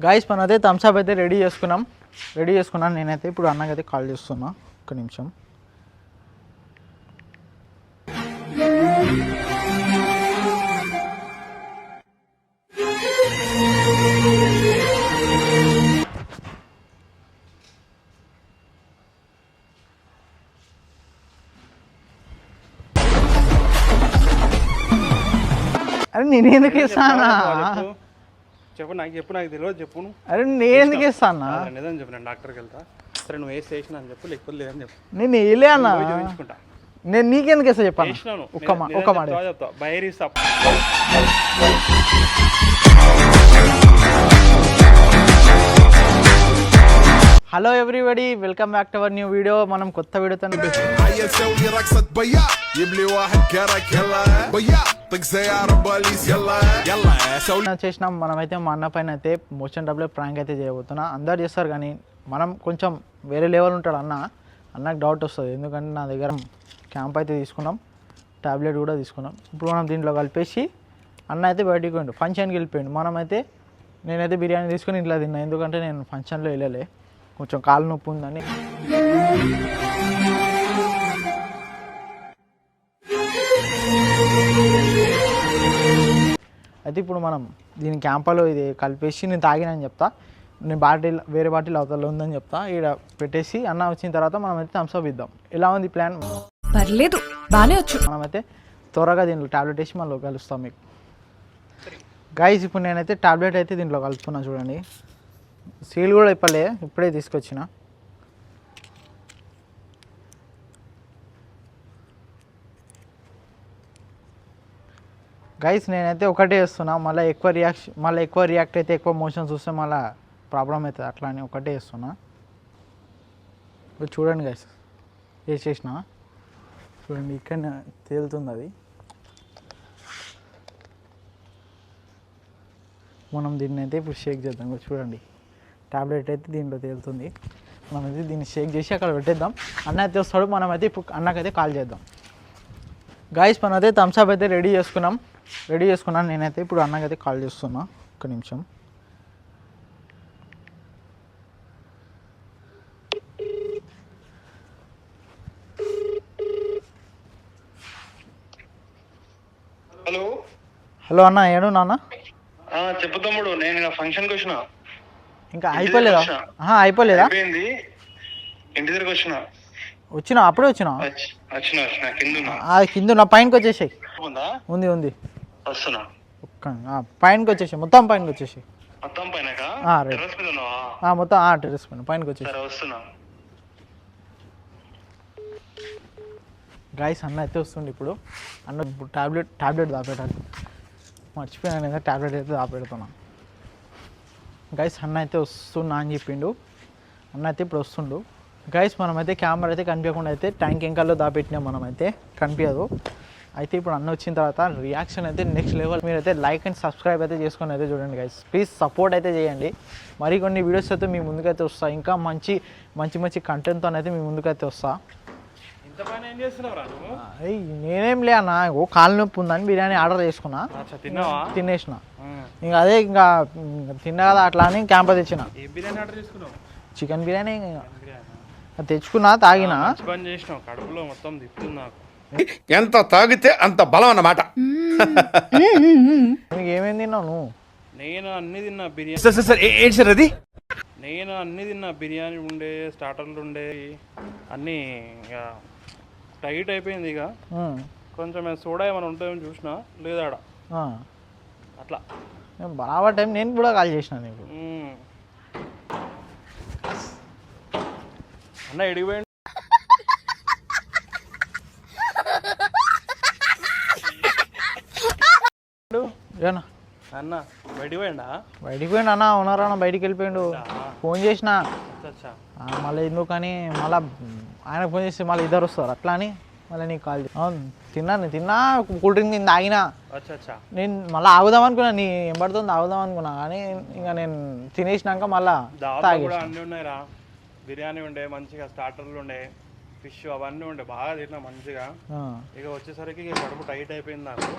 Guys మనైతే Thums Up అయితే ready చేసుకున్నాను నేనైతే ఇప్పుడు అన్నకైతే కాల్ చేస్తున్నా ఒక్క నిమిషం. అరే నేను ఎందుకు ఇస్తానా చెప్పు నాకు తెలియదు చెప్పు. అరే నేను ఎందుకు ఇస్తానా నిజం చెప్పు, నేను డాక్టర్కి వెళ్తా. సరే నువ్వు ఏ స్టేషన్ అని చెప్పు, లేకపోతే లేదని చెప్పు. నేను వేయలే అన్న, చూపించుకుంటా. నేను నీకెందుకు ఇస్తా చెప్పాను. ఒక మాట చెప్తా బైరీ సప్. Hello everybody, welcome back to our new video. మనం కొత్త వీడియోతో చేసినాం. మనమైతే మా అన్న పైన అయితే మోషన్ డబ్బులే ప్రాంక్ అయితే చేయబోతున్నా. అందరు చేస్తారు కానీ మనం కొంచెం వేరే లెవెల్ ఉంటాడు అన్నకు డౌట్ వస్తుంది. ఎందుకంటే నా దగ్గర క్యాంప్ అయితే తీసుకున్నాం, ట్యాబ్లెట్ కూడా తీసుకున్నాం. ఇప్పుడు మనం దీంట్లో కలిపేసి అన్న అయితే బయటికి పోయిండు, ఫంక్షన్కి వెళ్ళిపోయిండు. నేనైతే బిర్యానీ తీసుకొని ఇంట్లో తిన్నా, ఎందుకంటే నేను ఫంక్షన్లో వెళ్ళలే, కొంచెం కాలు నొప్పి ఉందని. అయితే ఇప్పుడు మనం దీని క్యాంపాలో ఇది కలిపేసి నేను తాగినని చెప్తా, నేను వేరే బాటిల్ అవతల ఉందని చెప్తా, ఇక్కడ పెట్టేసి అన్న వచ్చిన తర్వాత మనమైతే థమ్స్అప్ ఇద్దాం. ఎలా ఉంది ప్లాన్? పర్లేదు, బాగానే వచ్చు. మనమైతే త్వరగా దీంట్లో టాబ్లెట్ వేసి మళ్ళీ కలుస్తాం మీకు. గైస్ ఇప్పుడు నేనైతే టాబ్లెట్ అయితే దీంట్లో కలుపుతున్నా, చూడండి. సీల్ కూడా ఇప్పలే, ఇప్పుడే తీసుకొచ్చిన. గైస్ నేనైతే ఒకటే వేస్తున్నా, మళ్ళీ ఎక్కువ రియాక్ట్ అయితే ఎక్కువ మోషన్స్ వస్తే మళ్ళీ ప్రాబ్లం అవుతుంది, అట్లా అని ఒకటే వేస్తున్నా. చూడండి గైస్, వేసేసిన చూడండి, ఇక్కడ తేలుతుంది అది. మనం దీన్ని అయితే ఇప్పుడు షేక్ చేద్దాం. చూడండి, ట్యాబ్లెట్ అయితే దీంట్లో తేలుతుంది. మనమైతే దీన్ని షేక్ చేసి అక్కడ పెట్టేద్దాం. అన్న అయితే వస్తాడు, మనమైతే ఇప్పుడు అన్నకైతే కాల్ చేద్దాం. గాయస్ మనమైతే థమ్స్అప్ అయితే రెడీ చేసుకున్నాను నేనైతే ఇప్పుడు అన్నకైతే కాల్ చేస్తున్నా, ఒక్క నిమిషం. హలో అన్న, ఏడు నాన్న? చెప్పు తమ్ముడు, నేను ఫంక్షన్కి వచ్చిన. ఇంకా అయిపోలేదా? అయిపోలేదా? ఇంటి దగ్గరకు వచ్చినా అప్పుడే వచ్చినా కింద నా పైనకి వచ్చేసాయి. ఉంది వస్తున్నా, పైనకి వచ్చేసాయి, మొత్తం పైనకి వచ్చేసాయి. మొత్తం పైన మొత్తం టెర్రస్ పైన పైనకి వచ్చేసి వస్తున్నా. గాయస్ అన్న అయితే వస్తుంది ఇప్పుడు. అన్న ఇప్పుడు టాబ్లెట్ దాపెట్టాలి, మర్చిపోయాను కదా, టాబ్లెట్ అయితే దాపెడుతున్నా. గైస్ అన్న అయితే వస్తున్నా అని చెప్పిండు, అన్న అయితే ఇప్పుడు వస్తుండు. గైస్ మనమైతే కెమెరా అయితే కనిపించకుండా అయితే ట్యాంక్ ఎంకల్లో దాపెట్టినాం, మనమైతే కనిపించదు. అయితే ఇప్పుడు అన్న వచ్చిన తర్వాత రియాక్షన్ అయితే నెక్స్ట్ లెవెల్. మీరైతే లైక్ అండ్ సబ్స్క్రైబ్ అయితే చేసుకొని అయితే చూడండి గైస్, ప్లీజ్ సపోర్ట్ అయితే చేయండి. మరి కొన్ని వీడియోస్ అయితే మీ ముందుకైతే వస్తా, ఇంకా మంచి కంటెంట్తో అయితే మీ ముందుకైతే వస్తా. నేనేం లే అన్న, కాలు నొప్పి ఉందని బిర్యానీ ఆర్డర్ చేసుకున్నా, తినేసిన. ఇంకా అదే ఇంకా తిన్నా కదా అట్లా అని క్యాంప్ తెచ్చిన. చికెన్ బిర్యానీ తెచ్చుకున్నా, తాగినా. ఎంత తాగితే అంత బలం అన్నమాట. ఏమేమి తిన్నావు నువ్వు? నేను అన్ని తిన్నా బిర్యానీ. నేను అన్ని తిన్నా, బిర్యానీ ఉండే, స్టార్టర్లు ఉండే, అన్నీ టైట్ అయిపోయింది. ఇక కొంచెం సోడా ఏమైనా ఉంటాయని చూసినా, లేదా అట్లా బరాబర్ టైం. నేను కూడా కాల్ చేసిన నీకు. అన్న ఎడిగిపోయింది అన్న, బయటికి పోయిండు అన్న. ఉన్నారా అన్న? బయటికి వెళ్ళిపోయిండు. ఫోన్ చేసిన మళ్ళీ ఎందుకని, మళ్ళీ ఆయనకు ఫోన్ చేస్తే మళ్ళీ ఇద్దరు వస్తారు, అట్లా అని మళ్ళీ నీకు కాల్ తిన్నా. కూల్ డ్రింక్ నేను తాగినా. నేను మళ్ళీ ఆగుదాం అనుకున్నా, నీ ఎంబడుతుంది ఆగుదాం అనుకున్నా, కానీ ఇంకా నేను తినేసినాక మళ్ళీ అన్నీ ఉన్నాయిరా. బిర్యానీ ఉండే మంచిగా, స్టార్టర్లు ఉండే, ఫిష్ అవన్నీ ఉండే, బాగా తిన్నా మంచిగా. ఇక వచ్చేసరికి కడుపు టైట్ అయిపోయింది నాకు.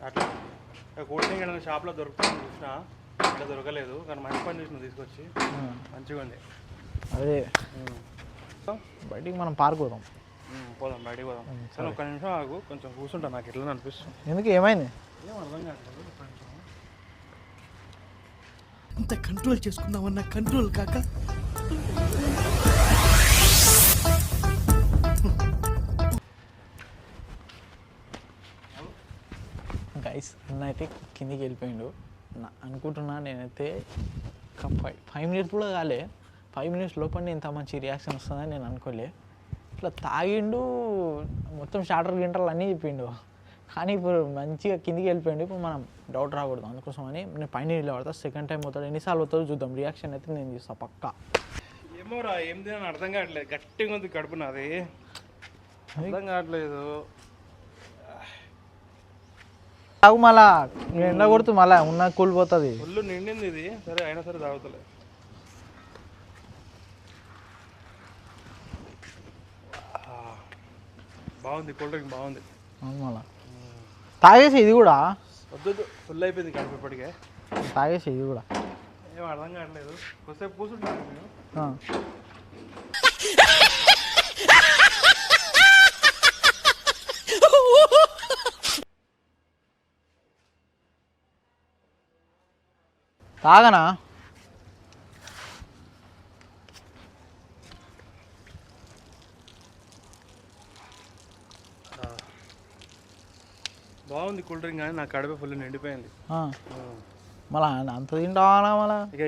అట్లా కూల్ డ్రింక్ ఏదైనా షాప్లో దొరుకుతుంది చూసినా, ఇక్కడ దొరకలేదు కానీ మంచి పని చేసిన తీసుకొచ్చి మంచిగా ఉంది. అదే బయటికి మనం పార్క్ పోదాం. పోదాం బయటికి పోదాం. సరే ఒక్క నిమిషం ఆగు, కొంచెం కూర్చుంటా, నాకు ఎట్లా అనిపిస్తుంది. ఎందుకు ఏమైంది? ఏం అర్థం కావట్లేదు. అంత కంట్రోల్ చేసుకుందామన్నా కంట్రోల్ కాక గైస్ అన్న అయితే కిందికి వెళ్ళిపోయిండు. అనుకుంటున్నా నేనైతే 5 మినిట్స్ కూడా కాలే, 5 మినిట్స్ లోపల ఇంత మంచి రియాక్షన్ వస్తుందని నేను అనుకోలే. ఇట్లా తాగిండు, మొత్తం స్టార్టర్ గింటర్లు అన్నీ చెప్పిండు, కానీ ఇప్పుడు మంచిగా కిందికి వెళ్ళిపోయిండు. ఇప్పుడు మనం డౌట్ రాకూడదు, అందుకోసమని నేను పైన నిలబడతా. సెకండ్ టైం అవుతాడు, ఎన్నిసార్లు అవుతాడో చూద్దాం. రియాక్షన్ అయితే నేను చూస్తాను పక్కా. ఏమోరా ఏం తిని అర్థం కావట్లేదు, గట్టిగా ఉంది కడుపు నాది, అర్థం కావట్లేదు. తాగు మళ్ళా ఎండ కొడుతూ మళ్ళా ఉన్న కూలిపోతుంది. ఒళ్ళు నిండింది ఇది, సరే అయినా సరే తాగుతలే. బాగుంది, కూల్ డ్రింక్ బాగుంది. మళ్ళా తాగేసి ఇది కూడా వద్దు, ఫుల్ అయిపోయింది కడుపు ఇప్పటికే. తాగేసి ఇది కూడా ఏం అర్థం కావట్లేదు. కొద్దిసేపు కూర్చుంటాను నేను. తాగనా? బాగుంది కూల్ డ్రింక్, కానీ నా కడుపు ఫుల్ నిండిపోయింది. మళ్ళా అంత తింటావా మళ్ళా? ఇక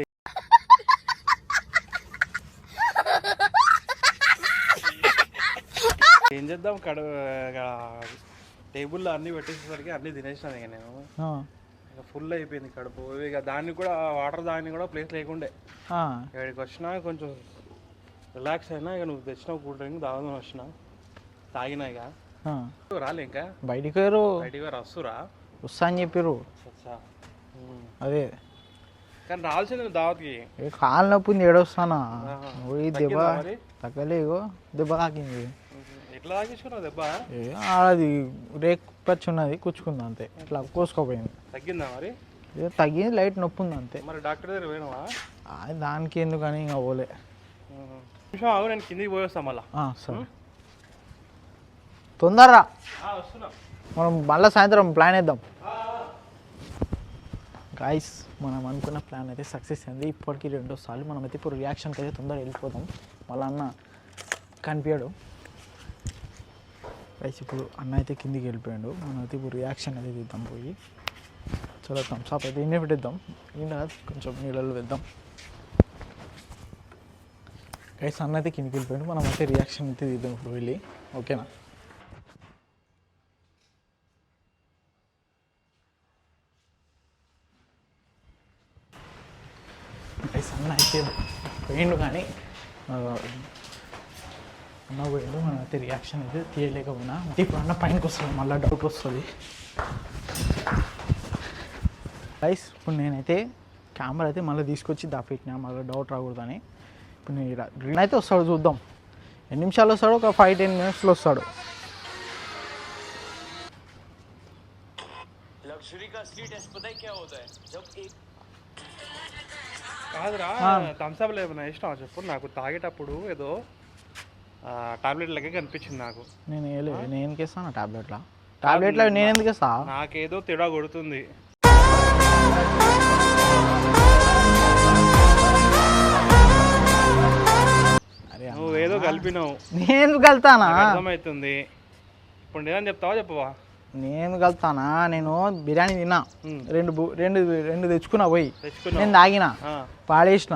ఏం చేద్దాం, టేబుల్లో అన్నీ పెట్టేసేసరికి అన్నీ తినేసినాను ఇక నేను. ఇక ఫుల్ అయిపోయింది కడుపు. ఇక దాన్ని కూడా వాటర్ దాన్ని కూడా ప్లేస్ లేకుండే ఇక్కడికి వచ్చినా కొంచెం రిలాక్స్ అయినా. ఇక నువ్వు తెచ్చినావు కూల్ డ్రింక్ తాగుదాం వచ్చినా, తాగినా. ఇక రాలే ఇంకా బయటికి పోయారు, బయటికి వస్తురా వస్తా అని చెప్పారు. అదే కానీ రావాల్సింది దావత్కి. కాలు నొప్పి ఏడొస్తానా, దెబ్బ తగ్గలేగో, దెబ్బ తాకింది. ఎట్లా తాగించుకున్నావు దెబ్బ? అది రేక్ పచ్చి ఉన్నది, కూర్చుకుంది అంతే, ఇట్లా కోసుకోపోయింది. తగ్గిందా మరి? ఏదో తగ్గింది, లైట్ నొప్పి ఉంది అంతే. మరి డాక్టర్ దగ్గర పోయినావా? దానికి ఎందుకని ఇంకా పోలే. నిమిషం ఆగు, నేను కిందికి పోయేస్తాను మళ్ళా. సరే తొందరరా, వస్తున్నా. మనం మళ్ళీ సాయంత్రం ప్లాన్ వేద్దాం. గాయస్ మనం అనుకున్న ప్లాన్ అయితే సక్సెస్ అయింది. ఇప్పటికీ 2 సార్లు మనమైతే ఇప్పుడు రియాక్షన్కి అయితే తొందరగా వెళ్ళిపోదాం. మళ్ళీ అన్న కనిపించాడు గైస్. ఇప్పుడు అన్న అయితే కిందికి వెళ్ళిపోయాడు. మనమైతే ఇప్పుడు రియాక్షన్ అయితే తీద్దాం పోయి. చలో థమ్స్అప్ అయితే ఇన్నే పెట్టిద్దాం, ఈయన కొంచెం నీళ్ళలో వేద్దాం. గైస్ అన్న అయితే కిందికి వెళ్ళిపోయాడు, మనం అయితే రియాక్షన్ అయితే తీద్దాం ఇప్పుడు వెళ్ళి. ఓకేనా? అన్న అయితే పోయిండు, కానీ అన్న పోయిండు. మనం అయితే రియాక్షన్ అయితే తీయలేకపోయినా. ఇప్పుడు అన్న పైనకి వస్తుంది, మళ్ళీ డౌట్ వస్తుంది. గైస్ ఇప్పుడు నేనైతే కెమెరా అయితే మళ్ళీ తీసుకొచ్చి దాపెట్టినా, మళ్ళీ డౌట్ రాకూడదని. ఇప్పుడు నేను అయితే వస్తాడు, చూద్దాం ఎన్ని నిమిషాలు వస్తాడు. ఒక 5-10 మినిట్స్లో వస్తాడు. కాదురా, థమ్స్అప్ ఏమైనా ఇష్టం చెప్పు. నాకు తాగేటప్పుడు ఏదో టాబ్లెట్ లెక్క కనిపించింది నాకు. నేను ఎందుకు ఇస్తాను టాబ్లెట్లో నేను ఎందుకు ఇస్తా? నాకేదో తేడా కొడుతుంది. నువ్వేదో కలిపినావు, నేను కలుతానా? అర్థమవుతుంది. ఇప్పుడు నేనేం చెప్తావా చెప్పవా? నేను కలుతానా? నేను బిర్యానీ తిన్నా, రెండు తెచ్చుకున్నా, పోయి నేను తాగిన, పాడేసిన,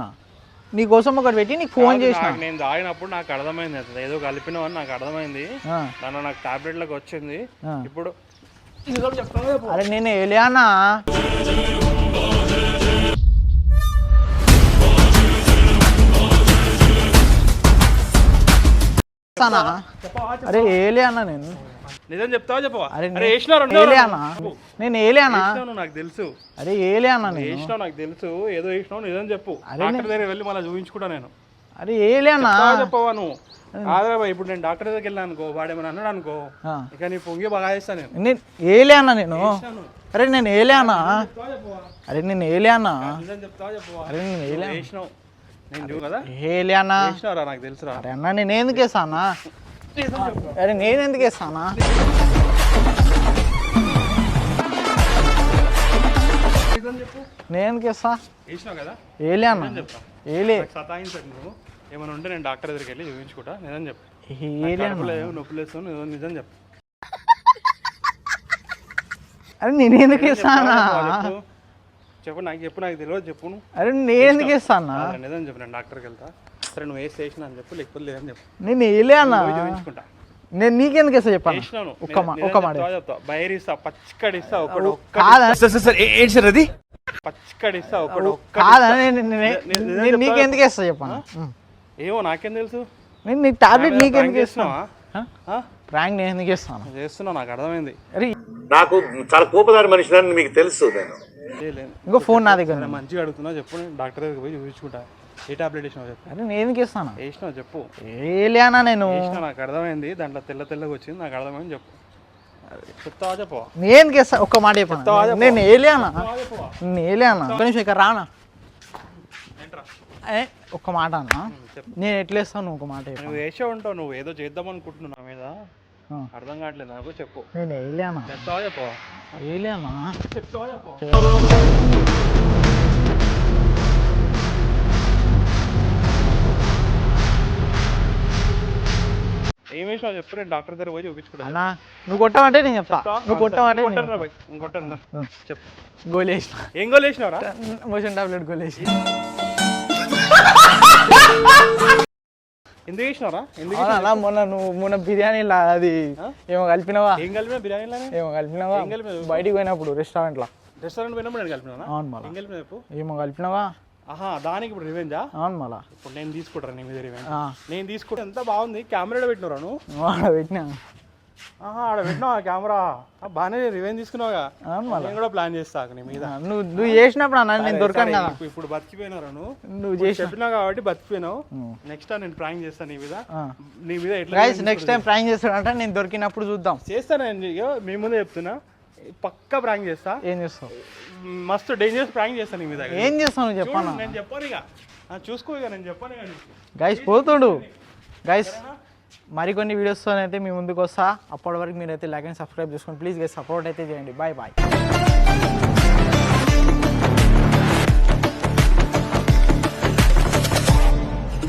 నీకోసం ఒకటి పెట్టి నీకు ఫోన్ చేసిన. నేను తాగినప్పుడు నాకు అర్థమైంది, అసలు ఏదో కలిపినావు అని నాకు అర్థమైంది. దానిలో నాకు టాబ్లెట్లకు వచ్చింది. ఇప్పుడు అరే నేను వెళ్ళానా? అరే ఏలే అన్నా, నేను నిజం చెప్తావా చెప్పవా? అరే ఏలే అన్నా, నేను ఏలే అన్నా, నాకు తెలుసు. అరే ఏలే అన్నా, వేసినావు నాకు తెలుసు, ఏదో వేసినావు, నిజం చెప్పు. డాక్టర్ దగ్గర వెళ్ళి మళ్ళీ చూపించుకుంటా నేను. అరే ఏలే అన్నా చెప్పవా నువ్వు? కాదా ఇప్పుడు నేను డాక్టర్ దగ్గరికి వెళ్ళాను అనుకో, వాడేమని అన్నాడు అనుకో, ఇక నీ పొంగి బాగా చేస్తాను నేను. ఏలే అన్నా, నేను అరే నేను ఏలేనా అరే నేను ఏలేనా నిజం చెప్తావా చెప్పవా? అరే నేను ఏలే వేసినావు నేను చూడు కదా ఏలేనా వేసినావురా నాకు తెలుసురా. అరే అన్న నేను ఎందుకు వేస్తానా అరే నేను ఎందుకు వేస్తానా నిజం చెప్పు. నేను ఎందుకు వేస్తా వేసినావు కదా ఏలే అన్న చెప్తా. ఏలే నాకు సతాయించకు నువ్వు. ఏమైనా ఉంటే నేను డాక్టర్ దగ్గరికి వెళ్ళి చూపించుకుంటా. నిజం చెప్పు. ఏలే అన్న కడుపులో ఏమో నొప్పులు వేస్తావు. నిజం చెప్పు. అరే నేను ఎందుకు వేస్తానా చెప్పు. చెప్పు నాకు చెప్పు. నాకు తెలియదు చెప్పు నువ్వు. అరే నేను ఎందుకు వేస్తానా నిజం చెప్పు. నేను డాక్టర్కి వెళ్తా. సరే నువ్వు వేసి వేసినా అని చెప్పు, లేకపోతే లేదని చెప్పు. నేను ఏలే అన్న పోయి చూపించుకుంటా. నేను నీకెందుకు వేస్తా చెప్పాను వేసినాను. ఒక్క మాట చెప్తా. బైరిస్తా పచ్చికడిస్తా ఒకడు కాదా ఏంటి సార్ అది? పచ్చికడిస్తా ఒకడు కాదా నేను నీకెందుకు వేస్తా చెప్పాను ఏమో నాకేం తెలుసు. నేను నీ టాబ్లెట్ నీకెందుకు చేస్తున్నావా? వేస్తున్నా ప్రాంక్ నేను ఎందుకు వేస్తాను చేస్తున్నావు నాకు అర్థమైంది. అరే నాకు చాలా కోపదారి మనిషిని మీకు తెలుసు నేను. చేయలేదు. ఇంకో ఫోన్ నా దగ్గర ఉంది. మంచిగా అడుగుతున్నా చెప్పు. నేను డాక్టర్ దగ్గరికి పోయి చూపించుకుంటా. ఏ టాబ్లెట్ వేసినావు చెప్పు. అరే నేను ఎందుకు వేస్తాను వేసినావు చెప్పు. ఏలేనా నేను వేసినా నాకు అర్థమైంది. దాంట్లో తెల్ల తెల్లగా వచ్చింది నాకు అర్థమైంది చెప్పు. చెప్తావా చెప్పవా? నేను ఎందుకు వేస్తా ఒక్క మాట చెప్పాను నేను ఏలేనా నేను ఏలేనా ఒక్క నిమిషం ఇక్కడ రానా ఒక్క మాట అన్న నేను ఎట్లా వేస్తాను నువ్వు ఒక మాట చెప్పు నువ్వు వేసే ఉంటావు. నువ్వు ఏదో చేద్దాం అనుకుంటున్నావు నా మీద. అర్థం కావట్లేదు నాకు. చెప్పు. నేను ఏలేనా చెప్తావా చెప్పవా? ఏలేనా చెప్తావా చెప్పవా? ఏం వేసినావు చెప్పు. నేను డాక్టర్ దగ్గర పోయి చూపించుకుంటా. అన్నా నువ్వు కొట్టావంటే నేను చెప్తా నువ్వు కొట్టావంటే నేను చెప్తా. ఇంకొట్టను చెప్పు. గోలు వేసిన ఏం గోల్ వేసినావురా? మోషన్ టాబ్లెట్ గోలు వేసి ఎందుకు వేసినావురా? ఎందుకు అవునా మొన్న బిర్యానీలా అది ఏమో కలిపినావా ఏం కలిపినా బిర్యానీలోనే? ఏమో కలిపినావా ఏం కలిపినావు? బయటికి పోయినప్పుడు రెస్టారెంట్లో రెస్టారెంట్ పోయినప్పుడు నేను కలిపినా? అవును మళ్ళా ఏం కలిపినా చెప్పు. ఏమో కలిపినావా ఆహా దానికి ఇప్పుడు రివెంజా? అవును మళ్ళా ఇప్పుడు నేను తీసుకుంటాను నీ మీద రివెంజ్. నేను తీసుకుంటే ఎంత బాగుంది. కెమెరాలో పెట్టినరా నువ్వు? ఆడ పెట్టినా ఆహా ఆడ పెట్టినావా కెమెరా? బాగానే రివెంజ్ తీసుకున్నావుగా. అవును మళ్ళా నేను కూడా ప్లాన్ చేస్తా నీ మీద. నువ్వు చేసినప్పుడు అన్న నేను దొరకను కదా ఇప్పుడు బతికిపోయినారా నువ్వు చేసి చెప్పినావు కాబట్టి బతికిపోయినావు. నెక్స్ట్ టైం నేను ప్రాంక్ చేస్తాను నీ మీద. నీ మీద ఎట్లా గైస్ నెక్స్ట్ టైం ప్రాంక్ చేస్తాడంటే నేను దొరికినప్పుడు చూద్దాం చేస్తాను. నేను మీ ముందే చెప్తున్నా పక్కా ప్రాంక్ చేస్తా. ఏం చేస్తావు మస్తు డేంజరస్ ప్రాంక్ చేస్తాను నీ మీద. ఏం చేస్తావు నువ్వు చెప్పాను నేను చెప్పాను ఇక. చూసుకో ఇక నేను చెప్పాను ఇక. గైస్ పోతుడు గైస్ మరికొన్ని వీడియోస్తో అయితే మీ ముందుకు వస్తా. అప్పటి వరకు మీరైతే లైక్ అండ్ సబ్స్క్రైబ్ చేసుకోండి ప్లీజ్ గైస్. సపోర్ట్ అయితే చేయండి. Bye bye.